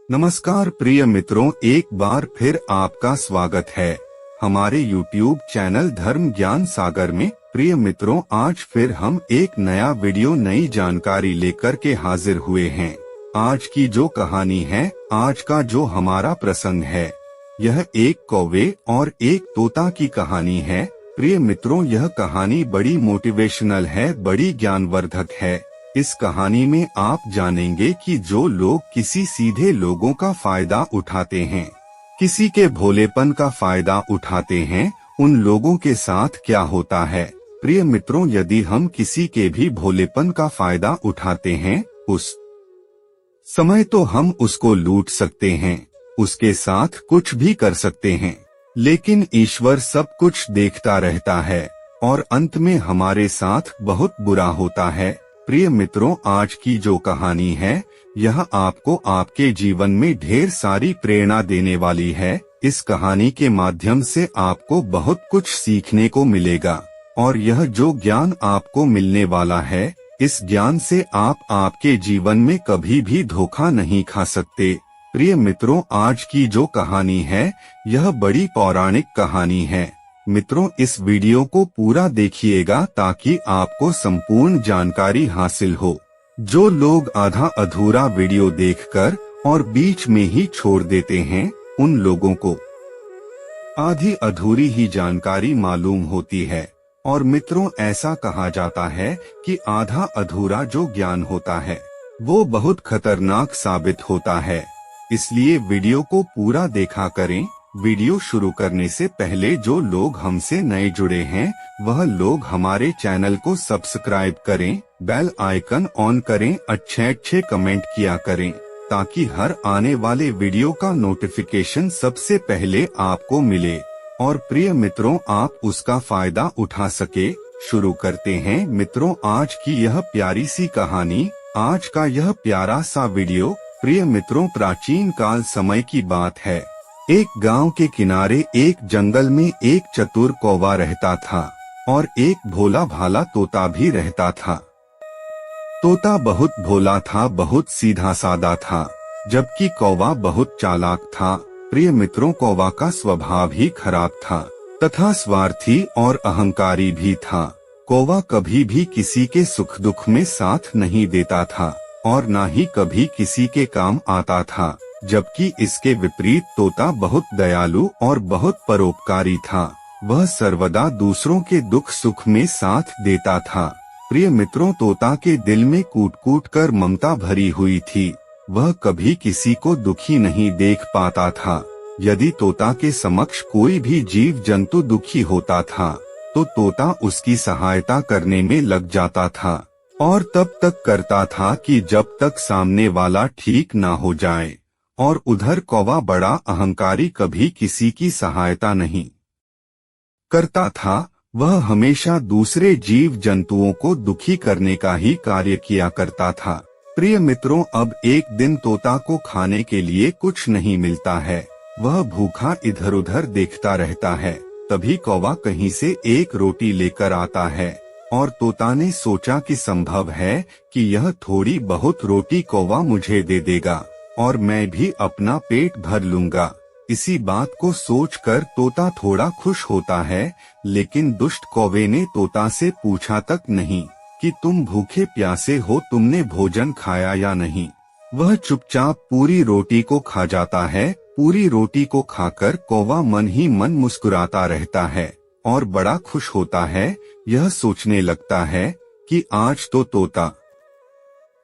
नमस्कार प्रिय मित्रों, एक बार फिर आपका स्वागत है हमारे YouTube चैनल धर्म ज्ञान सागर में। प्रिय मित्रों, आज फिर हम एक नया वीडियो, नई जानकारी लेकर के हाजिर हुए हैं। आज की जो कहानी है, आज का जो हमारा प्रसंग है, यह एक कौवे और एक तोता की कहानी है। प्रिय मित्रों, यह कहानी बड़ी मोटिवेशनल है, बड़ी ज्ञानवर्धक है। इस कहानी में आप जानेंगे कि जो लोग किसी सीधे लोगों का फायदा उठाते हैं, किसी के भोलेपन का फायदा उठाते हैं, उन लोगों के साथ क्या होता है। प्रिय मित्रों, यदि हम किसी के भी भोलेपन का फायदा उठाते हैं, उस समय तो हम उसको लूट सकते हैं, उसके साथ कुछ भी कर सकते हैं, लेकिन ईश्वर सब कुछ देखता रहता है और अंत में हमारे साथ बहुत बुरा होता है। प्रिय मित्रों, आज की जो कहानी है, यह आपको आपके जीवन में ढेर सारी प्रेरणा देने वाली है। इस कहानी के माध्यम से आपको बहुत कुछ सीखने को मिलेगा और यह जो ज्ञान आपको मिलने वाला है, इस ज्ञान से आप आपके जीवन में कभी भी धोखा नहीं खा सकते। प्रिय मित्रों, आज की जो कहानी है, यह बड़ी पौराणिक कहानी है। मित्रों, इस वीडियो को पूरा देखिएगा ताकि आपको संपूर्ण जानकारी हासिल हो। जो लोग आधा अधूरा वीडियो देखकर और बीच में ही छोड़ देते हैं, उन लोगों को आधी अधूरी ही जानकारी मालूम होती है। और मित्रों, ऐसा कहा जाता है कि आधा अधूरा जो ज्ञान होता है, वो बहुत खतरनाक साबित होता है। इसलिए वीडियो को पूरा देखा करें। वीडियो शुरू करने से पहले जो लोग हमसे नए जुड़े हैं, वह लोग हमारे चैनल को सब्सक्राइब करें, बेल आइकन ऑन करें, अच्छे कमेंट किया करें, ताकि हर आने वाले वीडियो का नोटिफिकेशन सबसे पहले आपको मिले और प्रिय मित्रों, आप उसका फायदा उठा सके। शुरू करते हैं मित्रों आज की यह प्यारी सी कहानी, आज का यह प्यारा सा वीडियो। प्रिय मित्रों, प्राचीन काल समय की बात है। एक गांव के किनारे एक जंगल में एक चतुर कौवा रहता था और एक भोला भाला तोता भी रहता था। तोता बहुत भोला था, बहुत सीधा सादा था, जबकि कौवा बहुत चालाक था। प्रिय मित्रों, कौवा का स्वभाव ही खराब था तथा स्वार्थी और अहंकारी भी था। कौवा कभी भी किसी के सुख दुख में साथ नहीं देता था और न ही कभी किसी के काम आता था, जबकि इसके विपरीत तोता बहुत दयालु और बहुत परोपकारी था। वह सर्वदा दूसरों के दुख सुख में साथ देता था। प्रिय मित्रों, तोता के दिल में कूट कूट कर ममता भरी हुई थी। वह कभी किसी को दुखी नहीं देख पाता था। यदि तोता के समक्ष कोई भी जीव जंतु दुखी होता था, तो तोता उसकी सहायता करने में लग जाता था और तब तक करता था कि जब तक सामने वाला ठीक ना हो जाए। और उधर कौवा बड़ा अहंकारी, कभी किसी की सहायता नहीं करता था। वह हमेशा दूसरे जीव जंतुओं को दुखी करने का ही कार्य किया करता था। प्रिय मित्रों, अब एक दिन तोता को खाने के लिए कुछ नहीं मिलता है। वह भूखा इधर उधर देखता रहता है। तभी कौवा कहीं से एक रोटी लेकर आता है और तोता ने सोचा कि संभव है कि यह थोड़ी बहुत रोटी कौवा मुझे दे देगा और मैं भी अपना पेट भर लूंगा। इसी बात को सोचकर तोता थोड़ा खुश होता है, लेकिन दुष्ट कौवे ने तोता से पूछा तक नहीं कि तुम भूखे प्यासे हो, तुमने भोजन खाया या नहीं। वह चुपचाप पूरी रोटी को खा जाता है। पूरी रोटी को खाकर कौवा मन ही मन मुस्कुराता रहता है और बड़ा खुश होता है। यह सोचने लगता है कि आज तो तोता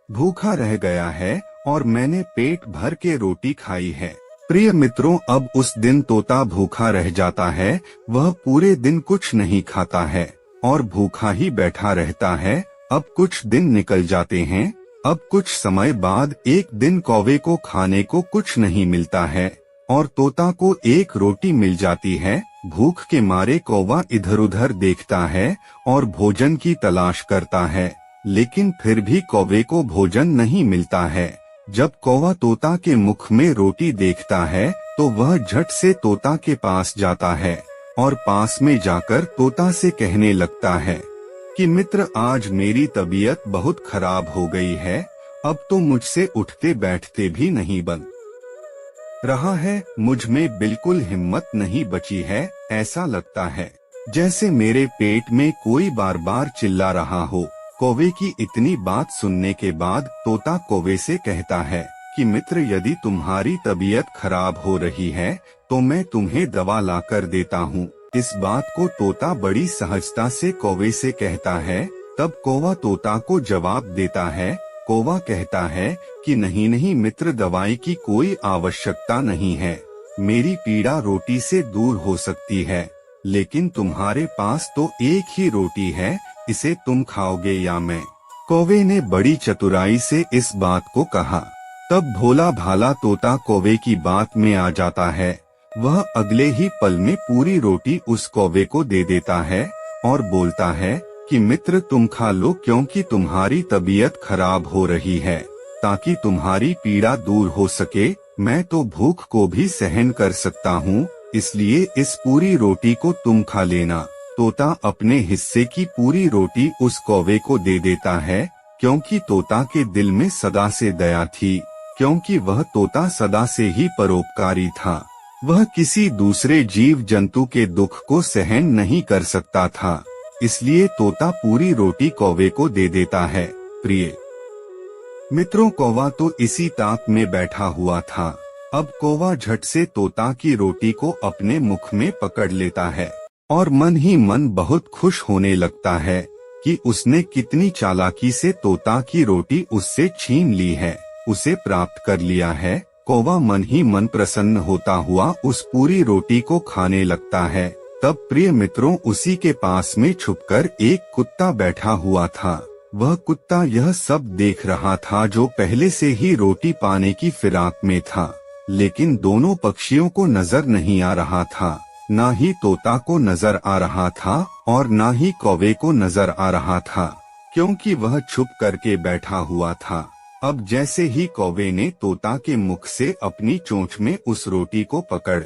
भूखा रह गया है और मैंने पेट भर के रोटी खाई है। प्रिय मित्रों, अब उस दिन तोता भूखा रह जाता है। वह पूरे दिन कुछ नहीं खाता है और भूखा ही बैठा रहता है। अब कुछ दिन निकल जाते हैं। अब कुछ समय बाद एक दिन कौवे को खाने को कुछ नहीं मिलता है और तोता को एक रोटी मिल जाती है। भूख के मारे कौवा इधर उधर देखता है और भोजन की तलाश करता है, लेकिन फिर भी कौवे को भोजन नहीं मिलता है। जब कौवा तोता के मुख में रोटी देखता है, तो वह झट से तोता के पास जाता है और पास में जाकर तोता से कहने लगता है कि मित्र, आज मेरी तबीयत बहुत खराब हो गई है। अब तो मुझसे उठते बैठते भी नहीं बन रहा है, मुझ में बिल्कुल हिम्मत नहीं बची है। ऐसा लगता है जैसे मेरे पेट में कोई बार बार चिल्ला रहा हो। कौवे की इतनी बात सुनने के बाद तोता कौवे से कहता है कि मित्र, यदि तुम्हारी तबीयत खराब हो रही है तो मैं तुम्हें दवा ला कर देता हूँ। इस बात को तोता बड़ी सहजता से कौवे से कहता है। तब कौवा तोता को जवाब देता है। कौवा कहता है कि नहीं नहीं मित्र, दवाई की कोई आवश्यकता नहीं है। मेरी पीड़ा रोटी से दूर हो सकती है, लेकिन तुम्हारे पास तो एक ही रोटी है, इसे तुम खाओगे या मैं? कौवे ने बड़ी चतुराई से इस बात को कहा। तब भोला भाला तोता कौवे की बात में आ जाता है। वह अगले ही पल में पूरी रोटी उस कौवे को दे देता है और बोलता है कि मित्र, तुम खा लो, क्योंकि तुम्हारी तबीयत खराब हो रही है। ताकि तुम्हारी पीड़ा दूर हो सके, मैं तो भूख को भी सहन कर सकता हूँ, इसलिए इस पूरी रोटी को तुम खा लेना। तोता अपने हिस्से की पूरी रोटी उस कौवे को दे देता है, क्योंकि तोता के दिल में सदा से दया थी, क्योंकि वह तोता सदा से ही परोपकारी था। वह किसी दूसरे जीव जंतु के दुख को सहन नहीं कर सकता था, इसलिए तोता पूरी रोटी कौवे को दे देता है। प्रिय मित्रों, कौवा तो इसी ताक में बैठा हुआ था। अब कौवा झट से तोता की रोटी को अपने मुख में पकड़ लेता है और मन ही मन बहुत खुश होने लगता है कि उसने कितनी चालाकी से तोता की रोटी उससे छीन ली है, उसे प्राप्त कर लिया है। कौवा मन ही मन प्रसन्न होता हुआ उस पूरी रोटी को खाने लगता है। तब प्रिय मित्रों, उसी के पास में छुपकर एक कुत्ता बैठा हुआ था। वह कुत्ता यह सब देख रहा था, जो पहले से ही रोटी पाने की फिराक में था, लेकिन दोनों पक्षियों को नजर नहीं आ रहा था। ना ही तोता को नजर आ रहा था और ना ही कौवे को नजर आ रहा था, क्योंकि वह छुप करके बैठा हुआ था। अब जैसे ही कौवे ने तोता के मुख से अपनी चोंच में उस रोटी को पकड़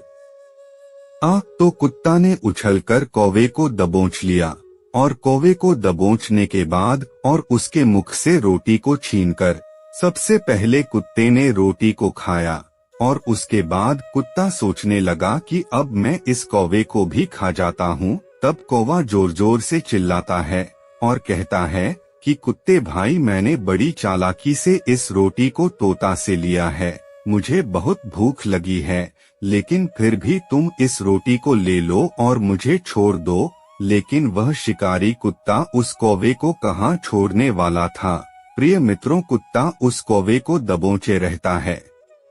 तो कुत्ता ने उछलकर कौवे को दबोच लिया और कौवे को दबोचने के बाद और उसके मुख से रोटी को छीनकर सबसे पहले कुत्ते ने रोटी को खाया और उसके बाद कुत्ता सोचने लगा कि अब मैं इस कौवे को भी खा जाता हूँ। तब कौवा जोर जोर से चिल्लाता है और कहता है कि कुत्ते भाई, मैंने बड़ी चालाकी से इस रोटी को तोता से लिया है। मुझे बहुत भूख लगी है, लेकिन फिर भी तुम इस रोटी को ले लो और मुझे छोड़ दो। लेकिन वह शिकारी कुत्ता उस कौवे को कहाँ छोड़ने वाला था। प्रिय मित्रों, कुत्ता उस कौवे को दबोचे रहता है।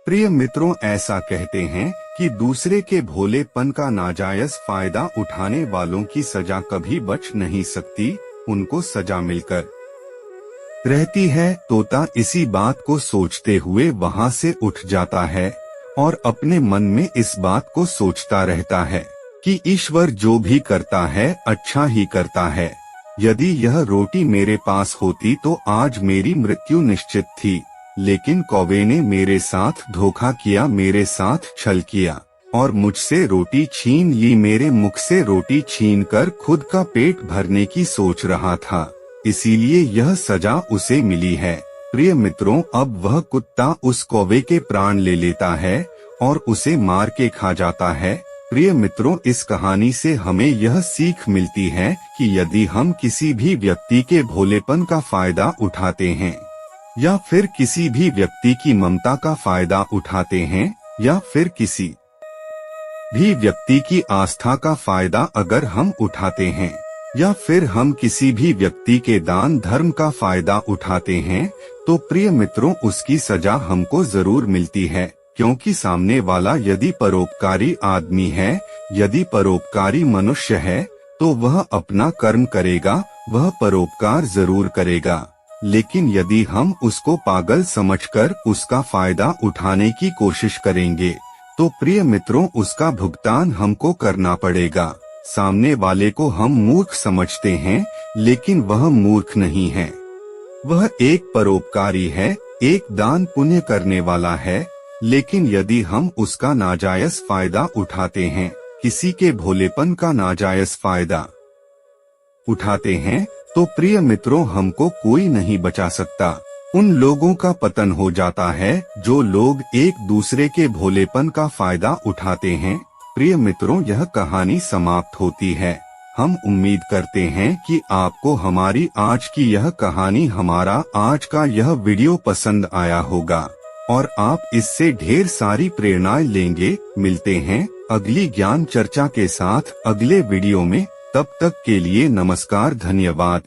प्रिय मित्रों, ऐसा कहते हैं कि दूसरे के भोलेपन का नाजायज फायदा उठाने वालों की सजा कभी बच नहीं सकती, उनको सजा मिलकर रहती है। तोता इसी बात को सोचते हुए वहाँ से उठ जाता है और अपने मन में इस बात को सोचता रहता है कि ईश्वर जो भी करता है अच्छा ही करता है। यदि यह रोटी मेरे पास होती तो आज मेरी मृत्यु निश्चित थी, लेकिन कौवे ने मेरे साथ धोखा किया, मेरे साथ छल किया और मुझसे रोटी छीन ली। मेरे मुख से रोटी छीनकर खुद का पेट भरने की सोच रहा था, इसीलिए यह सजा उसे मिली है। प्रिय मित्रों, अब वह कुत्ता उस कौवे के प्राण ले लेता है और उसे मार के खा जाता है। प्रिय मित्रों, इस कहानी से हमें यह सीख मिलती है कि यदि हम किसी भी व्यक्ति के भोलेपन का फायदा उठाते हैं या फिर किसी भी व्यक्ति की ममता का फायदा उठाते हैं या फिर किसी भी व्यक्ति की आस्था का फायदा अगर हम उठाते हैं या फिर हम किसी भी व्यक्ति के दान धर्म का फायदा उठाते हैं, तो प्रिय मित्रों, उसकी सजा हमको जरूर मिलती है। क्योंकि सामने वाला यदि परोपकारी आदमी है, यदि परोपकारी मनुष्य है, तो वह अपना कर्म करेगा, वह परोपकार जरूर करेगा। लेकिन यदि हम उसको पागल समझकर उसका फायदा उठाने की कोशिश करेंगे, तो प्रिय मित्रों, उसका भुगतान हमको करना पड़ेगा। सामने वाले को हम मूर्ख समझते हैं, लेकिन वह मूर्ख नहीं है, वह एक परोपकारी है, एक दान पुण्य करने वाला है। लेकिन यदि हम उसका नाजायज फायदा उठाते हैं, किसी के भोलेपन का नाजायज फायदा उठाते हैं, तो प्रिय मित्रों, हमको कोई नहीं बचा सकता। उन लोगों का पतन हो जाता है जो लोग एक दूसरे के भोलेपन का फायदा उठाते हैं। प्रिय मित्रों, यह कहानी समाप्त होती है। हम उम्मीद करते हैं कि आपको हमारी आज की यह कहानी, हमारा आज का यह वीडियो पसंद आया होगा और आप इससे ढेर सारी प्रेरणाएं लेंगे। मिलते हैं अगली ज्ञान चर्चा के साथ अगले वीडियो में। तब तक के लिए नमस्कार, धन्यवाद।